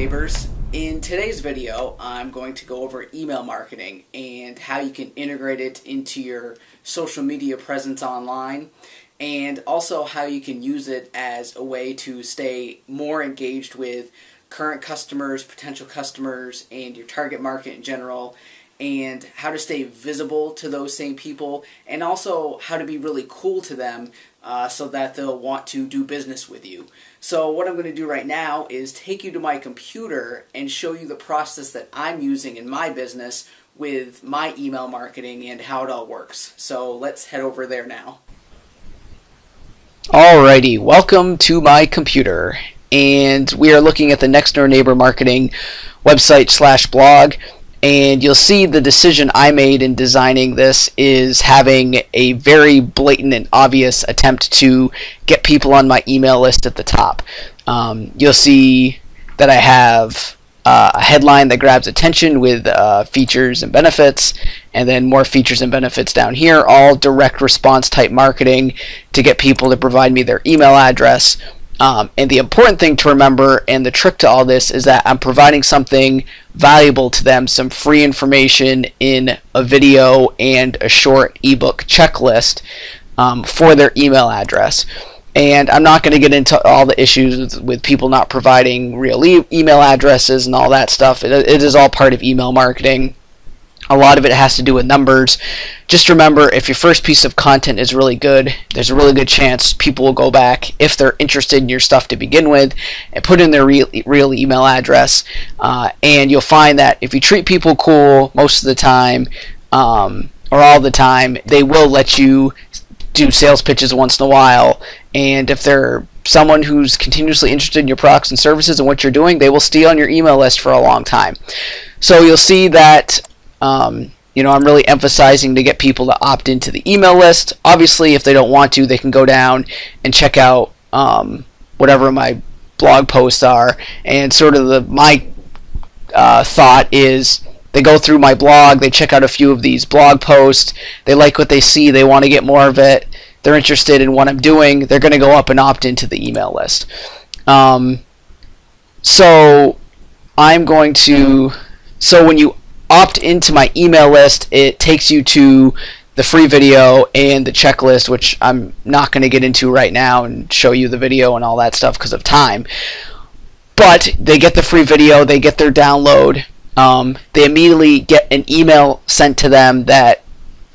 neighbors. In today's video, I'm going to go over email marketing and how you can integrate it into your social media presence online, and also how you can use it as a way to stay more engaged with current customers, potential customers, and your target market in general, and how to stay visible to those same people, and also how to be really cool to them so that they'll want to do business with you. So what I'm going to do right now is take you to my computer and show you the process that I'm using in my business with my email marketing and how it all works. So let's head over there now. Alrighty, welcome to my computer, and we are looking at the Next Door Neighbor Marketing website / blog. And you'll see the decision I made in designing this is having a very blatant and obvious attempt to get people on my email list at the top. You'll see that I have a headline that grabs attention with features and benefits, and then more features and benefits down here, all direct response type marketing to get people to provide me their email address. And the important thing to remember, and the trick to all this, is that I'm providing something valuable to them, some free information in a video and a short ebook checklist for their email address. And I'm not going to get into all the issues with people not providing real email addresses and all that stuff. It is all part of email marketing. A lot of it has to do with numbers. Just remember, if your first piece of content is really good, there's a really good chance people will go back, if they're interested in your stuff to begin with, and put in their real email address. And you'll find that if you treat people cool most of the time, or all the time, they will let you do sales pitches once in a while. And if they're someone who's continuously interested in your products and services and what you're doing, they will stay on your email list for a long time. So you'll see that I'm really emphasizing to get people to opt into the email list. Obviously, if they don't want to, they can go down and check out whatever my blog posts are. And sort of my thought is, they go through my blog, they check out a few of these blog posts, they like what they see, they want to get more of it, they're interested in what I'm doing, they're going to go up and opt into the email list. So when you opt into my email list, it takes you to the free video and the checklist, which I'm not going to get into right now and show you the video and all that stuff because of time. But they get the free video, they get their download, they immediately get an email sent to them that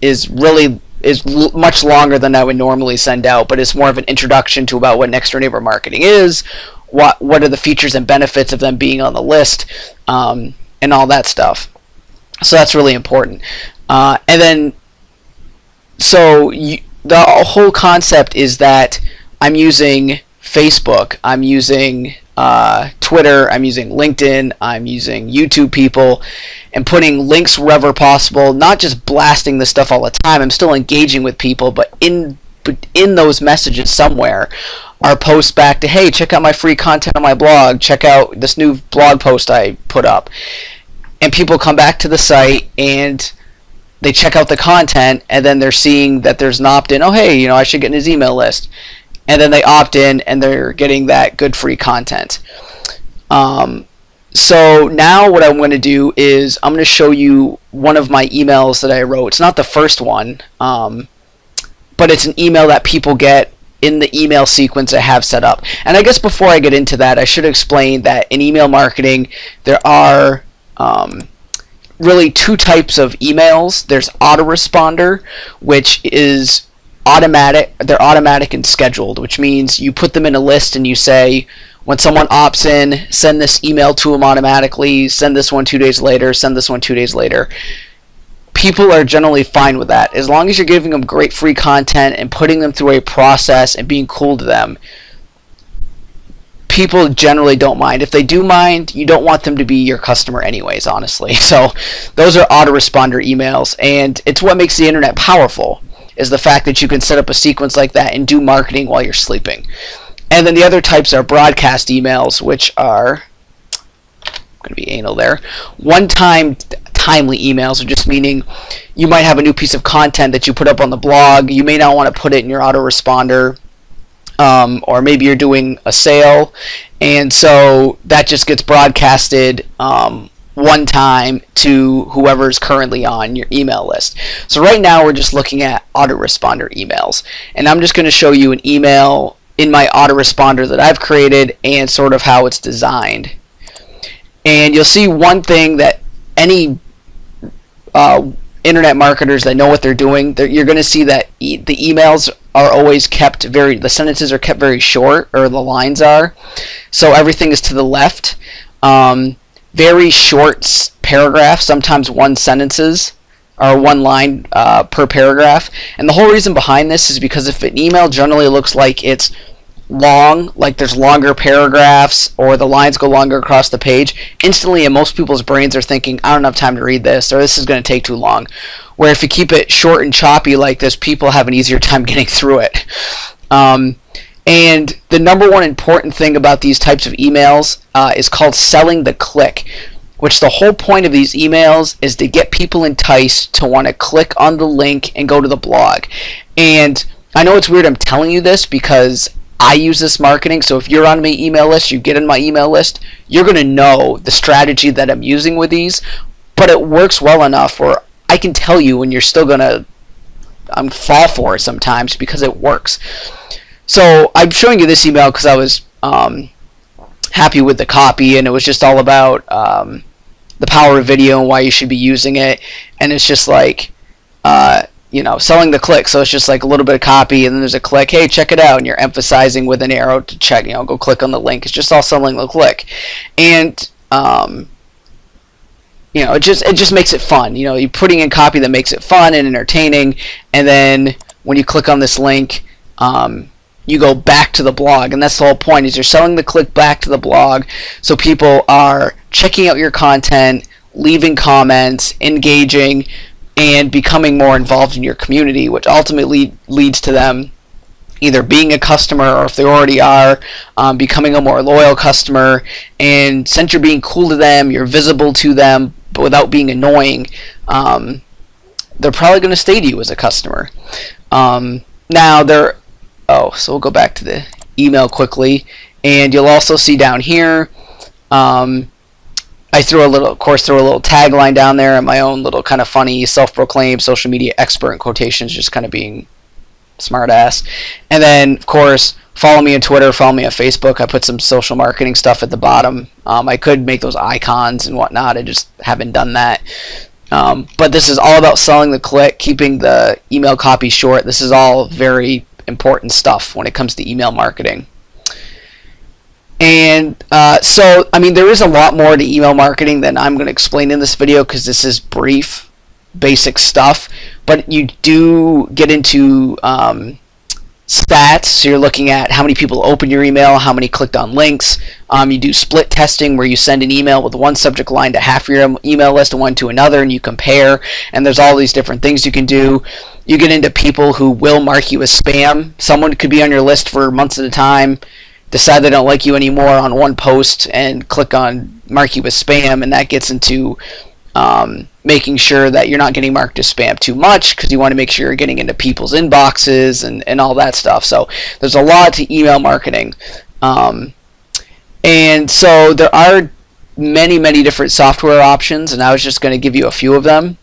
is much longer than I would normally send out, but it's more of an introduction to about what Next Door Neighbor Marketing is, what are the features and benefits of them being on the list, and all that stuff. So that's really important. The whole concept is that I'm using Facebook, I'm using Twitter, I'm using LinkedIn, I'm using YouTube people, and putting links wherever possible, not just blasting this stuff all the time. I'm still engaging with people, but in those messages somewhere are posts back to, hey, check out my free content on my blog, check out this new blog post I put up. And people come back to the site and they check out the content, and then they're seeing that there's an opt-in. Oh, hey, I should get in his email list. And then they opt in and they're getting that good free content. So now what I'm going to do is I'm going to show you one of my emails that I wrote. It's not the first one, but it's an email that people get in the email sequence I have set up. And I guess before I get into that, I should explain that in email marketing, there are really two types of emails. There's autoresponder, which is automatic. They're automatic and scheduled, which means you put them in a list and you say, when someone opts in, send this email to them automatically, send this one 2 days later, send this one 2 days later. People are generally fine with that. As long as you're giving them great free content and putting them through a process and being cool to them, people generally don't mind. If they do mind, you don't want them to be your customer anyways, honestly. So those are autoresponder emails, and it's what makes the internet powerful, is the fact that you can set up a sequence like that and do marketing while you're sleeping. And then the other types are broadcast emails, which are, I'm going to be anal there, one-time timely emails, just meaning you might have a new piece of content that you put up on the blog, you may not want to put it in your autoresponder or maybe you're doing a sale, and so that just gets broadcasted one time to whoever's currently on your email list. So right now we're just looking at autoresponder emails, and I'm just going to show you an email in my autoresponder that I've created and sort of how it's designed. And you'll see one thing that any internet marketers that know what they're doing, you're going to see that the emails are always kept the sentences are kept very short, or the lines are. So everything is to the left. Very short paragraphs, sometimes one sentences or one line per paragraph. And the whole reason behind this is because if an email generally looks like it's long, like there's longer paragraphs or the lines go longer across the page, instantly in most people's brains are thinking, I don't have time to read this, or this is going to take too long. Where if you keep it short and choppy like this, people have an easier time getting through it. And the number one important thing about these types of emails is called selling the click, which the whole point of these emails is to get people enticed to want to click on the link and go to the blog. And I know it's weird I'm telling you this because I use this marketing, so if you're on my email list, you get in my email list, you're going to know the strategy that I'm using with these, but it works well enough where I can tell you when you're still going to fall for it sometimes because it works. So I'm showing you this email because I was happy with the copy, and it was just all about the power of video and why you should be using it. And it's just like, selling the click. So it's just like a little bit of copy, and then there's a click. Hey, check it out, and you're emphasizing with an arrow to check. Go click on the link. It's just all selling the click, and it just makes it fun. You're putting in copy that makes it fun and entertaining, and then when you click on this link, you go back to the blog, and that's the whole point, is you're selling the click back to the blog, so people are checking out your content, leaving comments, engaging, and becoming more involved in your community, which ultimately leads to them either being a customer, or if they already are, becoming a more loyal customer. And since you're being cool to them, you're visible to them, but without being annoying, they're probably going to stay to you as a customer. So we'll go back to the email quickly, and you'll also see down here, I threw a little tagline down there, and my own little kind of funny self-proclaimed social media expert in quotations, just kind of being smart ass. And then of course, follow me on Twitter, follow me on Facebook. I put some social marketing stuff at the bottom. I could make those icons and whatnot, I just haven't done that. But this is all about selling the click, keeping the email copy short. This is all very important stuff when it comes to email marketing. And there is a lot more to email marketing than I'm going to explain in this video, because this is brief, basic stuff. But you do get into stats, so you're looking at how many people open your email, how many clicked on links. You do split testing, where you send an email with one subject line to half your email list and one to another, and you compare, and there's all these different things you can do. You get into people who will mark you as spam. Someone could be on your list for months at a time, decide they don't like you anymore on one post, and click on mark you as spam, and that gets into making sure that you're not getting marked as spam too much, because you want to make sure you're getting into people's inboxes and all that stuff. So there's a lot to email marketing. And so there are many different software options, and I was just going to give you a few of them.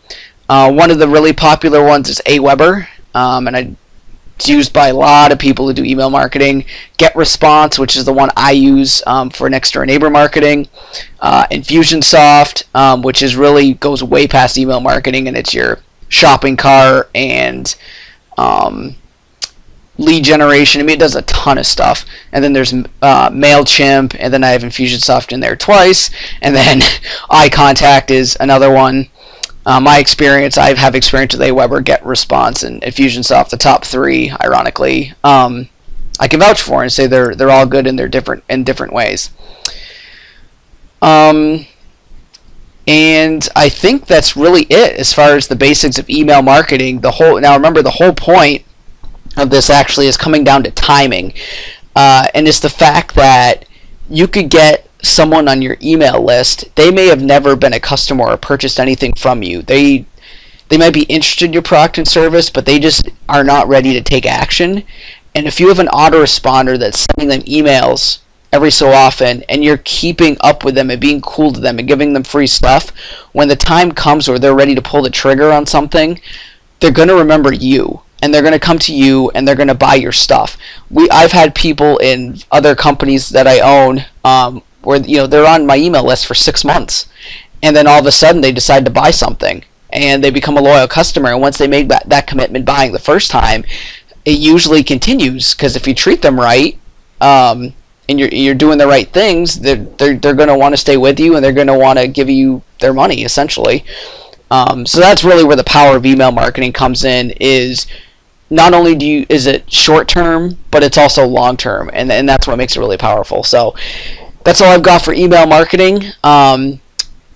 One of the really popular ones is Aweber, and it's used by a lot of people who do email marketing. GetResponse, which is the one I use for next door neighbor marketing. Infusionsoft, which is really goes way past email marketing, and it's your shopping cart and lead generation. It does a ton of stuff. And then there's MailChimp, and then I have Infusionsoft in there twice. And then iContact is another one. My experience, I have experience with Aweber, GetResponse, and Infusionsoft, the top three, ironically. I can vouch for and say they're all good in their different ways. And I think that's really it as far as the basics of email marketing. Now remember, the whole point of this actually is coming down to timing, and it's the fact that you could get someone on your email list. They may have never been a customer or purchased anything from you. They might be interested in your product and service, but they just are not ready to take action. And if you have an autoresponder that's sending them emails every so often, and you're keeping up with them and being cool to them and giving them free stuff, when the time comes where they're ready to pull the trigger on something, they're going to remember you, and they're going to come to you, and they're going to buy your stuff. I've had people in other companies that I own where they're on my email list for 6 months, and then all of a sudden they decide to buy something, and they become a loyal customer. And once they make that commitment buying the first time, it usually continues, because if you treat them right, and you're doing the right things, they're going to want to stay with you, and they're going to want to give you their money, essentially. So that's really where the power of email marketing comes in. Is not only is it short term, but it's also long term, and that's what makes it really powerful. So that's all I've got for email marketing.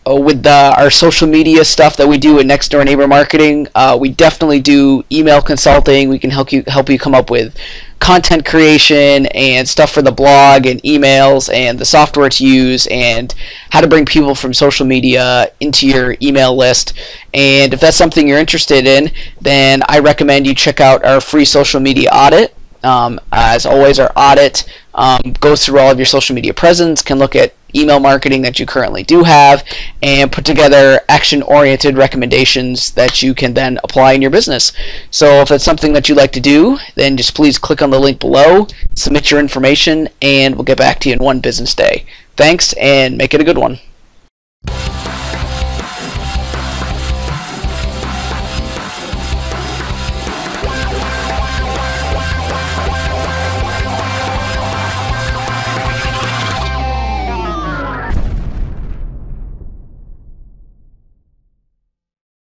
With our social media stuff that we do at Next Door Neighbor Marketing, we definitely do email consulting. We can help you come up with content creation and stuff for the blog and emails and the software to use and how to bring people from social media into your email list. And if that's something you're interested in, then I recommend you check out our free social media audit. As always, our audit goes through all of your social media presence, can look at email marketing that you currently do have, and put together action-oriented recommendations that you can then apply in your business. So if that's something that you'd like to do, then just please click on the link below, submit your information, and we'll get back to you in one business day. Thanks, and make it a good one.